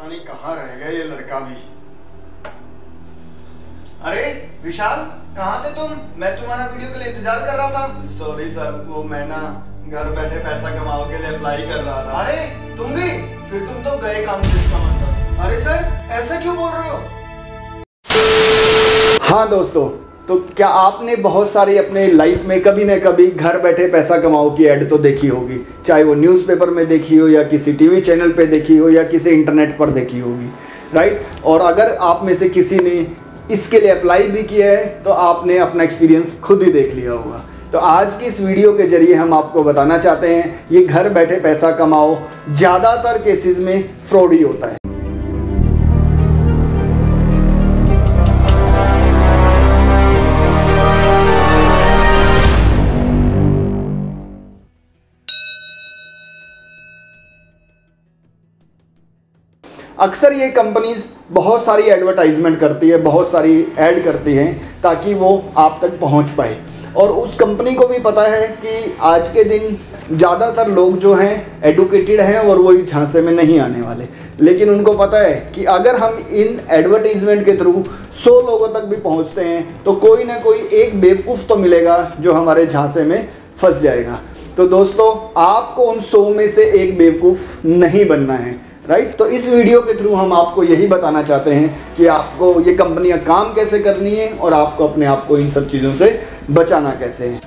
पता नहीं कहाँ रह गया ये लड़का भी। अरे विशाल, कहाँ थे तुम? मैं तुम्हारा वीडियो के लिए इंतजार कर रहा था। सॉरी सर, वो मैं ना घर बैठे पैसा कमाओ के लिए अप्लाई कर रहा था। अरे तुम भी? फिर तुम तो गए काम से इसका मतलब। अरे सर, ऐसा क्यों बोल रहे हो? हाँ दोस्तों, तो क्या आपने बहुत सारी अपने लाइफ में कभी न कभी घर बैठे पैसा कमाओ की ऐड तो देखी होगी, चाहे वो न्यूज़पेपर में देखी हो या किसी टीवी चैनल पे देखी हो या किसी इंटरनेट पर देखी होगी, राइट। और अगर आप में से किसी ने इसके लिए अप्लाई भी किया है तो आपने अपना एक्सपीरियंस खुद ही देख लिया होगा। तो आज की इस वीडियो के जरिए हम आपको बताना चाहते हैं ये घर बैठे पैसा कमाओ ज़्यादातर केसेस में फ्रॉड ही होता है। अक्सर ये कंपनीज बहुत सारी एडवर्टाइजमेंट करती है, बहुत सारी ऐड करती हैं ताकि वो आप तक पहुंच पाए। और उस कंपनी को भी पता है कि आज के दिन ज़्यादातर लोग जो हैं एडुकेटेड हैं और वो इस झांसे में नहीं आने वाले। लेकिन उनको पता है कि अगर हम इन एडवर्टाइजमेंट के थ्रू 100 लोगों तक भी पहुंचते हैं तो कोई ना कोई एक बेवकूफ़ तो मिलेगा जो हमारे झांसे में फंस जाएगा। तो दोस्तों, आपको उन 100 में से एक बेवकूफ़ नहीं बनना है, राइट। तो इस वीडियो के थ्रू हम आपको यही बताना चाहते हैं कि आपको ये कंपनियां काम कैसे करनी है और आपको अपने आप को इन सब चीज़ों से बचाना कैसे है।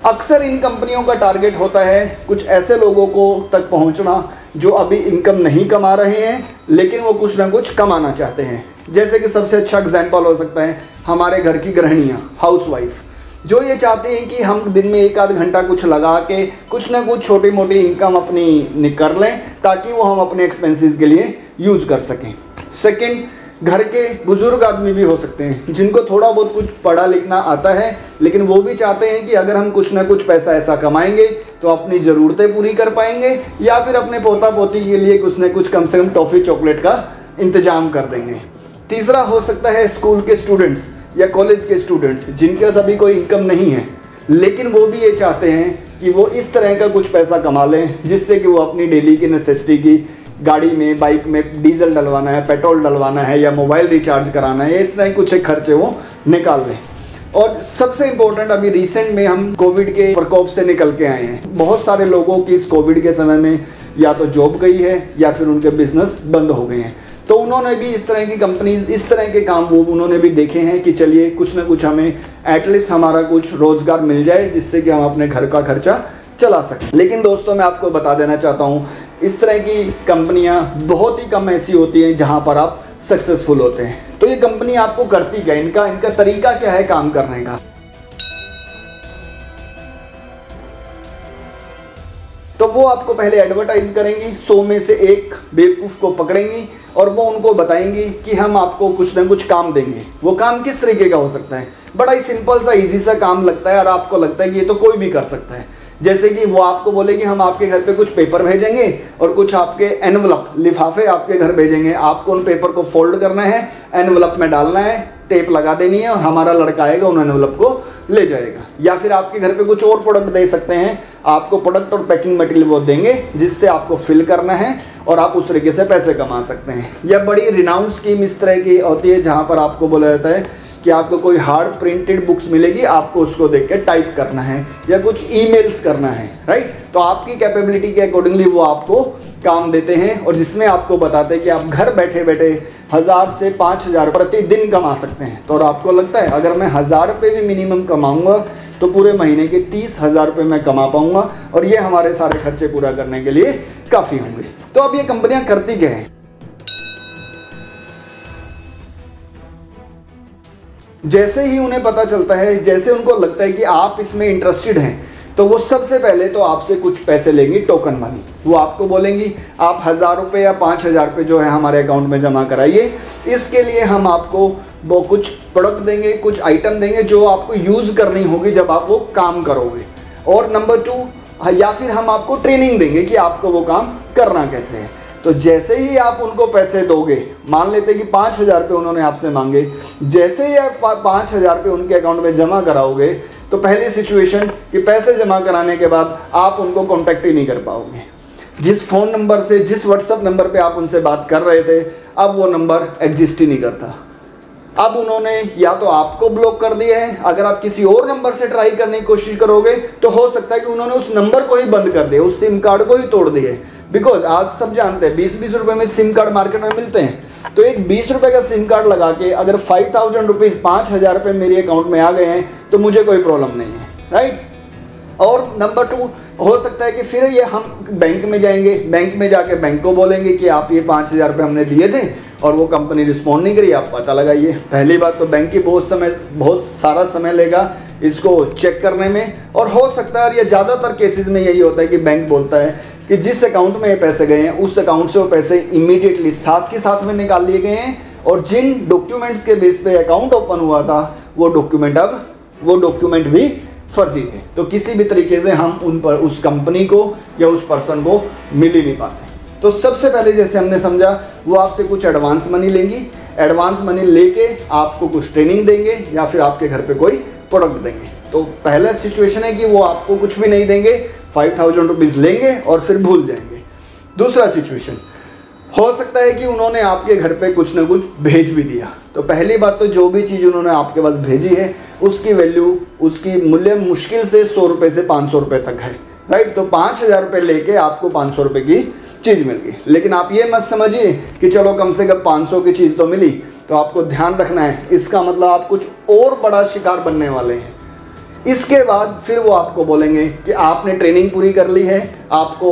अक्सर इन कंपनियों का टारगेट होता है कुछ ऐसे लोगों को तक पहुंचना जो अभी इनकम नहीं कमा रहे हैं लेकिन वो कुछ ना कुछ कमाना चाहते हैं। जैसे कि सबसे अच्छा एग्जाम्पल हो सकता है हमारे घर की गृहिणियाँ, हाउसवाइफ, जो ये चाहते हैं कि हम दिन में 1 आध घंटा कुछ लगा के कुछ ना कुछ छोटी मोटी इनकम अपनी कर लें ताकि वो हम अपने एक्सपेंसेस के लिए यूज़ कर सकें। सेकंड, घर के बुजुर्ग आदमी भी हो सकते हैं जिनको थोड़ा बहुत कुछ पढ़ा लिखना आता है लेकिन वो भी चाहते हैं कि अगर हम कुछ ना कुछ पैसा ऐसा कमाएंगे तो अपनी ज़रूरतें पूरी कर पाएंगे या फिर अपने पोता पोती के लिए कुछ ना कुछ कम से कम टॉफ़ी चॉकलेट का इंतज़ाम कर देंगे। तीसरा हो सकता है स्कूल के स्टूडेंट्स या कॉलेज के स्टूडेंट्स जिनके पास अभी कोई इनकम नहीं है लेकिन वो भी ये चाहते हैं कि वो इस तरह का कुछ पैसा कमा लें जिससे कि वो अपनी डेली की नेसेसिटी की गाड़ी में, बाइक में डीजल डलवाना है, पेट्रोल डलवाना है या मोबाइल रिचार्ज कराना है, इस तरह कुछ एक खर्चे वो निकाल लें। और सबसे इम्पोर्टेंट, अभी रिसेंट में हम कोविड के प्रकोप से निकल के आए हैं। बहुत सारे लोगों की इस कोविड के समय में या तो जॉब गई है या फिर उनके बिजनेस बंद हो गए हैं। तो उन्होंने भी इस तरह की कंपनीज, इस तरह के काम वो उन्होंने भी देखे हैं कि चलिए कुछ ना कुछ हमें एटलीस्ट हमारा कुछ रोज़गार मिल जाए जिससे कि हम अपने घर का खर्चा चला सकें। लेकिन दोस्तों, मैं आपको बता देना चाहता हूँ इस तरह की कंपनियाँ बहुत ही कम ऐसी होती हैं जहाँ पर आप सक्सेसफुल होते हैं। तो ये कंपनी आपको करती क्या, इनका तरीका क्या है काम करने का। तो वो आपको पहले एडवर्टाइज करेंगी, 100 में से एक बेवकूफ़ को पकड़ेंगी और वो उनको बताएंगी कि हम आपको कुछ ना कुछ काम देंगे। वो काम किस तरीके का हो सकता है? बड़ा ही सिंपल सा इजी सा काम लगता है और आपको लगता है कि ये तो कोई भी कर सकता है। जैसे कि वो आपको बोलेगी हम आपके घर पे कुछ पेपर भेजेंगे और कुछ आपके एनवलप, लिफाफे आपके घर भेजेंगे। आपको उन पेपर को फोल्ड करना है, एनवलप में डालना है, टेप लगा देनी है और हमारा लड़का आएगा उन एनवलप को ले जाएगा। या फिर आपके घर पे कुछ और प्रोडक्ट दे सकते हैं, आपको प्रोडक्ट और पैकिंग मटेरियल वो देंगे जिससे आपको फिल करना है और आप उस तरीके से पैसे कमा सकते हैं। या बड़ी रिनाउंड स्कीम इस तरह की होती है जहाँ पर आपको बोला जाता है कि आपको कोई हार्ड प्रिंटेड बुक्स मिलेगी, आपको उसको देख के टाइप करना है या कुछ ईमेल्स करना है, राइट। तो आपकी कैपेबिलिटी के अकॉर्डिंगली वो आपको काम देते हैं और जिसमें आपको बताते हैं कि आप घर बैठे बैठे 1000 से 5000 प्रतिदिन कमा सकते हैं। तो और आपको लगता है अगर मैं 1000 रुपये भी मिनिमम कमाऊँगा तो पूरे महीने के 30,000 रुपये मैं कमा पाऊँगा और ये हमारे सारे खर्चे पूरा करने के लिए काफ़ी होंगे। तो अब ये कंपनियाँ करती क्या हैं? जैसे ही उन्हें पता चलता है, जैसे उनको लगता है कि आप इसमें इंटरेस्टेड हैं, तो वो सबसे पहले तो आपसे कुछ पैसे लेंगी, टोकन मनी। वो आपको बोलेंगी आप 1000 रुपये या 5000 रुपये जो है हमारे अकाउंट में जमा कराइए, इसके लिए हम आपको वो कुछ प्रोडक्ट देंगे, कुछ आइटम देंगे जो आपको यूज़ करनी होगी जब आप वो काम करोगे। और नंबर 2, या फिर हम आपको ट्रेनिंग देंगे कि आपको वो काम करना कैसे है। तो जैसे ही आप उनको पैसे दोगे, मान लेते कि 5,000 रुपये उन्होंने आपसे मांगे, जैसे ही आप 5,000 रुपये उनके अकाउंट में जमा कराओगे तो पहली सिचुएशन कि पैसे जमा कराने के बाद आप उनको कॉन्टैक्ट ही नहीं कर पाओगे। जिस फ़ोन नंबर से, जिस व्हाट्सएप नंबर पे आप उनसे बात कर रहे थे, अब वो नंबर एग्जिस्ट ही नहीं करता। अब उन्होंने या तो आपको ब्लॉक कर दिया है, अगर आप किसी और नंबर से ट्राई करने की कोशिश करोगे तो हो सकता है कि उन्होंने उस नंबर को ही बंद कर दिया, उस सिम कार्ड को ही तोड़ दिए। बिकॉज आज सब जानते हैं 20-20 रुपये में सिम कार्ड मार्केट में मिलते हैं, तो एक 20 रुपये का सिम कार्ड लगा के अगर 5,000 रुपीज़ 5,000 रुपये मेरे अकाउंट में आ गए हैं तो मुझे कोई प्रॉब्लम नहीं है, राइट। और नंबर 2 हो सकता है कि फिर ये हम बैंक में जाएंगे, बैंक में जाके बैंक को बोलेंगे कि आप ये 5,000 रुपये हमने दिए थे और वो कंपनी रिस्पॉन्ड नहीं करी, आप पता लगाइए। पहली बात तो बैंक की बहुत सारा समय लेगा इसको चेक करने में, और हो सकता है, या ज़्यादातर केसेस में यही होता है कि बैंक बोलता है कि जिस अकाउंट में ये पैसे गए हैं उस अकाउंट से वो पैसे इमीडिएटली साथ के साथ में निकाल लिए गए हैं, और जिन डॉक्यूमेंट्स के बेस पे अकाउंट ओपन हुआ था वो डॉक्यूमेंट भी फर्जी थे। तो किसी भी तरीके से हम उन पर उस कंपनी को या उस पर्सन को मिल ही नहीं पाते। तो सबसे पहले जैसे हमने समझा, वो आपसे कुछ एडवांस मनी लेंगी, एडवांस मनी लेके आपको कुछ ट्रेनिंग देंगे या फिर आपके घर पे कोई प्रोडक्ट देंगे। तो पहला सिचुएशन है कि वो आपको कुछ भी नहीं देंगे, 5,000 रुपीज़ लेंगे और फिर भूल जाएंगे। दूसरा सिचुएशन हो सकता है कि उन्होंने आपके घर पे कुछ ना कुछ भेज भी दिया। तो पहली बात तो जो भी चीज़ उन्होंने आपके पास भेजी है उसकी वैल्यू, उसकी मूल्य मुश्किल से 100 रुपये से 500 रुपये तक है, राइट। तो 5,000 रुपये लेके आपको 500 रुपये की चीज़ मिल गई। लेकिन आप ये मत समझिए कि चलो कम से कम 500 की चीज़ तो मिली, तो आपको ध्यान रखना है इसका मतलब आप कुछ और बड़ा शिकार बनने वाले हैं। इसके बाद फिर वो आपको बोलेंगे कि आपने ट्रेनिंग पूरी कर ली है, आपको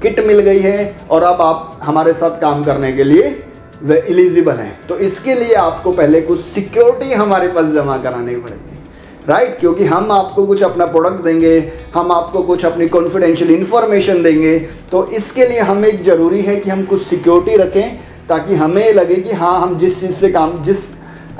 किट मिल गई है और अब आप हमारे साथ काम करने के लिए वे एलिजिबल हैं। तो इसके लिए आपको पहले कुछ सिक्योरिटी हमारे पास जमा करानी पड़ेगी, राइट। क्योंकि हम आपको कुछ अपना प्रोडक्ट देंगे, हम आपको कुछ अपनी कॉन्फिडेंशियल इन्फॉर्मेशन देंगे, तो इसके लिए हमें एक ज़रूरी है कि हम कुछ सिक्योरिटी रखें ताकि हमें लगे कि हाँ, हम जिस चीज़ से जिस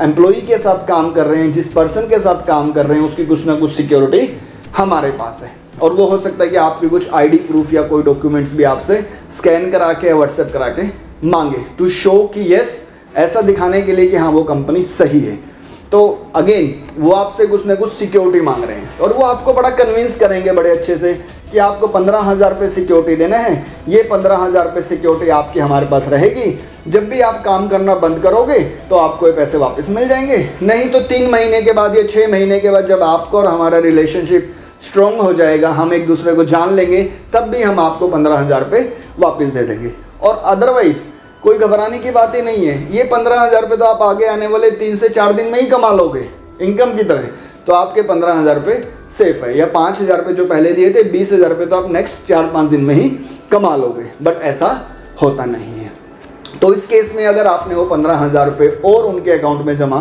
एम्प्लॉई के साथ काम कर रहे हैं, जिस पर्सन के साथ काम कर रहे हैं, उसकी कुछ ना कुछ सिक्योरिटी हमारे पास है। और वो हो सकता है कि आपके कुछ आईडी प्रूफ या कोई डॉक्यूमेंट्स भी आपसे स्कैन करा के व्हाट्सएप करा के मांगे, टू शो कि यस, ऐसा दिखाने के लिए कि हाँ वो कंपनी सही है। तो अगेन वो आपसे कुछ ना कुछ सिक्योरिटी मांग रहे हैं और वो आपको बड़ा कन्विंस करेंगे बड़े अच्छे से कि आपको 15,000 रुपये सिक्योरिटी देना है, ये 15,000 रुपये सिक्योरिटी आपकी हमारे पास रहेगी, जब भी आप काम करना बंद करोगे तो आपको ये पैसे वापस मिल जाएंगे। नहीं तो 3 महीने के बाद या 6 महीने के बाद जब आपको और हमारा रिलेशनशिप स्ट्रॉन्ग हो जाएगा, हम एक दूसरे को जान लेंगे, तब भी हम आपको 15,000 रुपये वापस दे देंगे। और अदरवाइज़ कोई घबराने की बात ही नहीं है, ये 15,000 रुपये तो आप आगे आने वाले 3 से 4 दिन में ही कमा लोगे इनकम की तरह। तो आपके 15,000 रुपये सेफ है, या 5,000 रुपये जो पहले दिए थे, 20,000 रुपये तो आप नेक्स्ट 4-5 दिन में ही कमा लोगे। बट ऐसा होता नहीं है। तो इस केस में अगर आपने वो 15,000 रुपये और उनके अकाउंट में जमा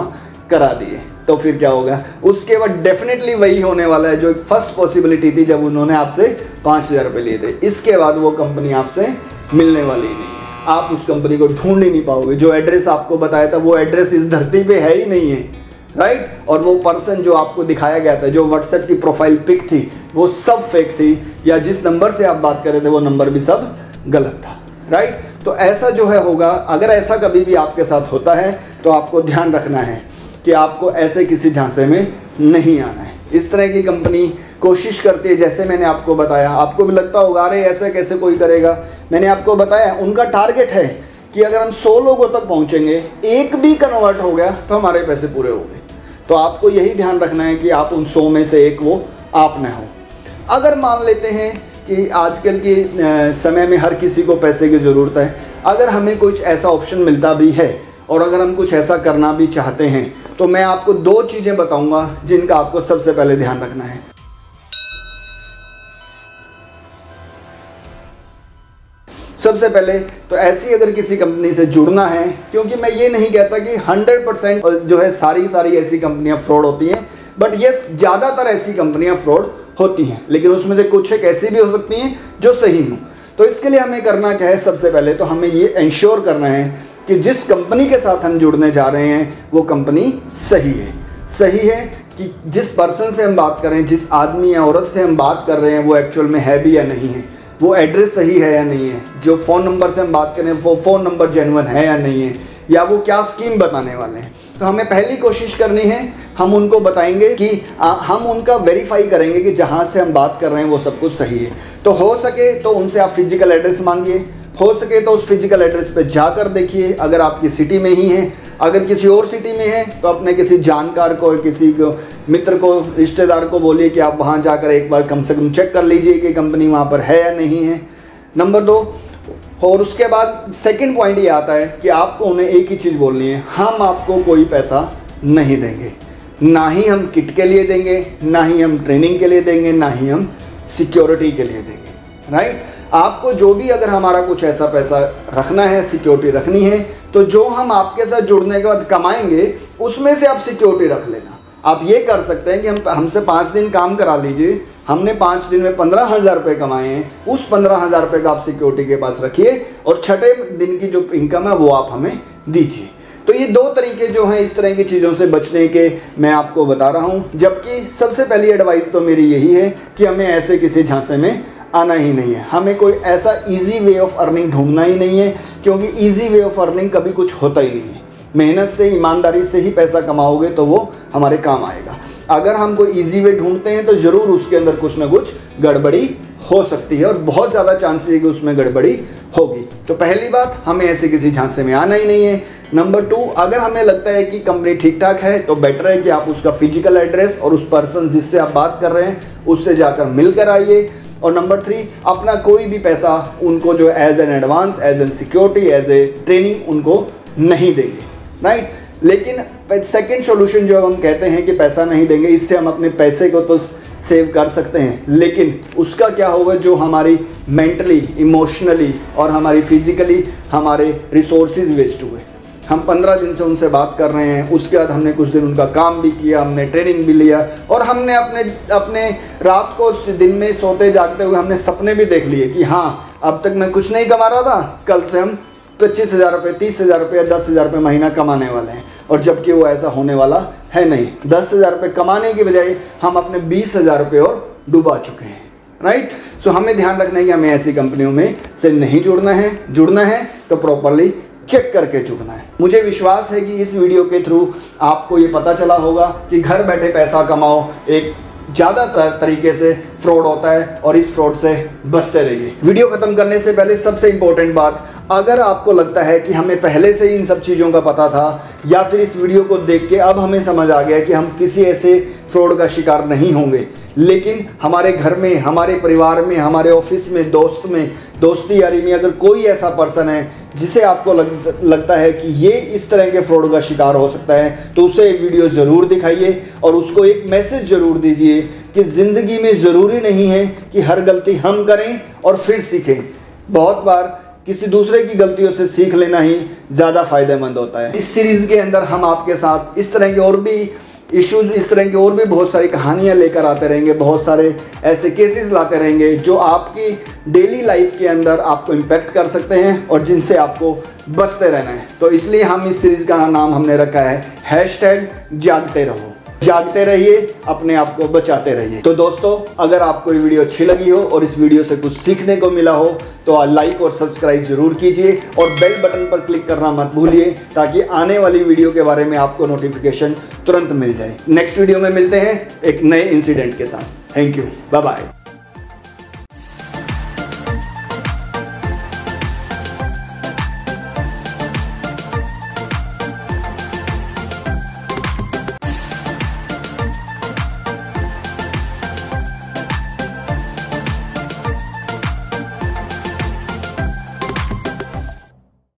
करा दिए तो फिर क्या होगा, उसके बाद डेफिनेटली वही होने वाला है जो एक फर्स्ट पॉसिबिलिटी थी जब उन्होंने आपसे 5,000 रुपये लिए थे। इसके बाद वो कंपनी आपसे मिलने वाली नहीं है, आप उस कंपनी को ढूंढ ही नहीं पाओगे। जो एड्रेस आपको बताया था वो एड्रेस इस धरती पे है ही नहीं है, राइट। और वो पर्सन जो आपको दिखाया गया था, जो व्हाट्सएप की प्रोफाइल पिक थी, वो सब फेक थी, या जिस नंबर से आप बात कर रहे थे वो नंबर भी सब गलत था, राइट। तो ऐसा जो है होगा, अगर ऐसा कभी भी आपके साथ होता है तो आपको ध्यान रखना है कि आपको ऐसे किसी झांसे में नहीं आना है। इस तरह की कंपनी कोशिश करती है, जैसे मैंने आपको बताया, आपको भी लगता होगा अरे ऐसा कैसे कोई करेगा। मैंने आपको बताया उनका टारगेट है कि अगर हम 100 लोगों तक पहुंचेंगे, एक भी कन्वर्ट हो गया तो हमारे पैसे पूरे हो गए। तो आपको यही ध्यान रखना है कि आप उन 100 में से एक वो आप न हो। अगर मान लेते हैं कि आजकल के समय में हर किसी को पैसे की ज़रूरत है, अगर हमें कुछ ऐसा ऑप्शन मिलता भी है और अगर हम कुछ ऐसा करना भी चाहते हैं, तो मैं आपको 2 चीज़ें बताऊंगा जिनका आपको सबसे पहले ध्यान रखना है। सबसे पहले तो ऐसी अगर किसी कंपनी से जुड़ना है, क्योंकि मैं ये नहीं कहता कि 100% जो है सारी ऐसी कंपनियां फ्रॉड होती हैं, बट यस ज़्यादातर ऐसी कंपनियां फ्रॉड होती हैं, लेकिन उसमें से कुछ एक ऐसी भी हो सकती हैं जो सही हों। तो इसके लिए हमें करना क्या है, सबसे पहले तो हमें ये इंश्योर करना है कि जिस कंपनी के साथ हम जुड़ने जा रहे हैं वो कंपनी सही है। सही है कि जिस पर्सन से हम बात कर रहे हैं, जिस आदमी या औरत से हम बात कर रहे हैं, वो एक्चुअल में है भी या नहीं है। वो एड्रेस सही है या नहीं है, जो फ़ोन नंबर से हम बात करें वो फ़ोन नंबर जेन्युइन है या नहीं है, या वो क्या स्कीम बताने वाले हैं। तो हमें पहली कोशिश करनी है, हम उनको बताएंगे कि हम उनका वेरीफाई करेंगे कि जहाँ से हम बात कर रहे हैं वो सब कुछ सही है। तो हो सके तो उनसे आप फिजिकल एड्रेस मांगिए, हो सके तो उस फिजिकल एड्रेस पे जाकर देखिए अगर आपकी सिटी में ही है। अगर किसी और सिटी में है तो अपने किसी जानकार को, किसी को मित्र को, रिश्तेदार को बोलिए कि आप वहाँ जाकर एक बार कम से कम चेक कर लीजिए कि कंपनी वहाँ पर है या नहीं है। नंबर 2, और उसके बाद सेकंड पॉइंट ये आता है कि आपको उन्हें एक ही चीज़ बोलनी है, हम आपको कोई पैसा नहीं देंगे, ना ही हम किट के लिए देंगे, ना ही हम ट्रेनिंग के लिए देंगे, ना ही हम सिक्योरिटी के लिए देंगे। राइट, आपको जो भी अगर हमारा कुछ ऐसा पैसा रखना है, सिक्योरिटी रखनी है, तो जो हम आपके साथ जुड़ने के बाद कमाएंगे उसमें से आप सिक्योरिटी रख लेना। आप ये कर सकते हैं कि हमसे 5 दिन काम करा लीजिए, हमने 5 दिन में 15,000 रुपये कमाए हैं, उस 15,000 रुपये का आप सिक्योरिटी के पास रखिए और छठे दिन की जो इनकम है वो आप हमें दीजिए। तो ये 2 तरीके जो हैं इस तरह की चीज़ों से बचने के मैं आपको बता रहा हूँ। जबकि सबसे पहली एडवाइस तो मेरी यही है कि हमें ऐसे किसी झांसे में आना ही नहीं है, हमें कोई ऐसा इजी वे ऑफ अर्निंग ढूंढना ही नहीं है, क्योंकि इजी वे ऑफ अर्निंग कभी कुछ होता ही नहीं है। मेहनत से, ईमानदारी से ही पैसा कमाओगे तो वो हमारे काम आएगा। अगर हम कोई इजी वे ढूंढते हैं तो ज़रूर उसके अंदर कुछ ना कुछ गड़बड़ी हो सकती है और बहुत ज़्यादा चांसेस है कि उसमें गड़बड़ी होगी। तो पहली बात, हमें ऐसे किसी झांसे में आना ही नहीं है। नंबर 2, अगर हमें लगता है कि कंपनी ठीक ठाक है तो बेटर है कि आप उसका फिजिकल एड्रेस और उस पर्सन जिससे आप बात कर रहे हैं उससे जाकर मिल कर आइए। और नंबर 3, अपना कोई भी पैसा उनको जो as an advance, as an security, as a training उनको नहीं देंगे। राइट, लेकिन सेकंड सॉल्यूशन जो हम कहते हैं कि पैसा नहीं देंगे, इससे हम अपने पैसे को तो सेव कर सकते हैं, लेकिन उसका क्या होगा, जो हमारी मेंटली, इमोशनली और हमारी फिजिकली हमारे रिसोर्सेज वेस्ट हुए। हम 15 दिन से उनसे बात कर रहे हैं, उसके बाद हमने कुछ दिन उनका काम भी किया, हमने ट्रेनिंग भी लिया और हमने अपने रात को दिन में सोते जागते हुए हमने सपने भी देख लिए कि हाँ अब तक मैं कुछ नहीं कमा रहा था, कल से हम 25,000 रुपये, 30,000 रुपये, 10,000 रुपये महीना कमाने वाले हैं। और जबकि वो ऐसा होने वाला है नहीं। 10,000 रुपये कमाने की बजाय हम अपने 20,000 रुपये और डुबा चुके हैं। राइट, सो हमें ध्यान रखना है कि हमें ऐसी कंपनियों में से नहीं जुड़ना है तो प्रॉपरली चेक करके जुड़ना है। मुझे विश्वास है कि इस वीडियो के थ्रू आपको ये पता चला होगा कि घर बैठे पैसा कमाओ एक ज़्यादातर तरीके से फ्रॉड होता है और इस फ्रॉड से बचते रहिए। वीडियो खत्म करने से पहले सबसे इम्पोर्टेंट बात, अगर आपको लगता है कि हमें पहले से ही इन सब चीज़ों का पता था या फिर इस वीडियो को देख के अब हमें समझ आ गया कि हम किसी ऐसे फ्रॉड का शिकार नहीं होंगे, लेकिन हमारे घर में, हमारे परिवार में, हमारे ऑफिस में, दोस्ती यारी में अगर कोई ऐसा पर्सन है जिसे आपको लगता है कि ये इस तरह के फ्रॉड का शिकार हो सकता है, तो उसे वीडियो ज़रूर दिखाइए और उसको एक मैसेज ज़रूर दीजिए कि ज़िंदगी में ज़रूरी नहीं है कि हर गलती हम करें और फिर सीखें। बहुत बार किसी दूसरे की गलतियों से सीख लेना ही ज़्यादा फ़ायदेमंद होता है। इस सीरीज़ के अंदर हम आपके साथ इस तरह के और भी इश्यूज़, इस तरह की और भी बहुत सारी कहानियाँ लेकर आते रहेंगे, बहुत सारे ऐसे केसेस लाते रहेंगे जो आपकी डेली लाइफ के अंदर आपको इम्पेक्ट कर सकते हैं और जिनसे आपको बचते रहना है। तो इसलिए हम इस सीरीज़ का नाम हमने रखा है #जागते रहो। जागते रहिए, अपने आप को बचाते रहिए। तो दोस्तों, अगर आपको ये वीडियो अच्छी लगी हो और इस वीडियो से कुछ सीखने को मिला हो तो लाइक और सब्सक्राइब जरूर कीजिए और बेल बटन पर क्लिक करना मत भूलिए ताकि आने वाली वीडियो के बारे में आपको नोटिफिकेशन तुरंत मिल जाए। नेक्स्ट वीडियो में मिलते हैं एक नए इंसिडेंट के साथ। Thank you, bye bye.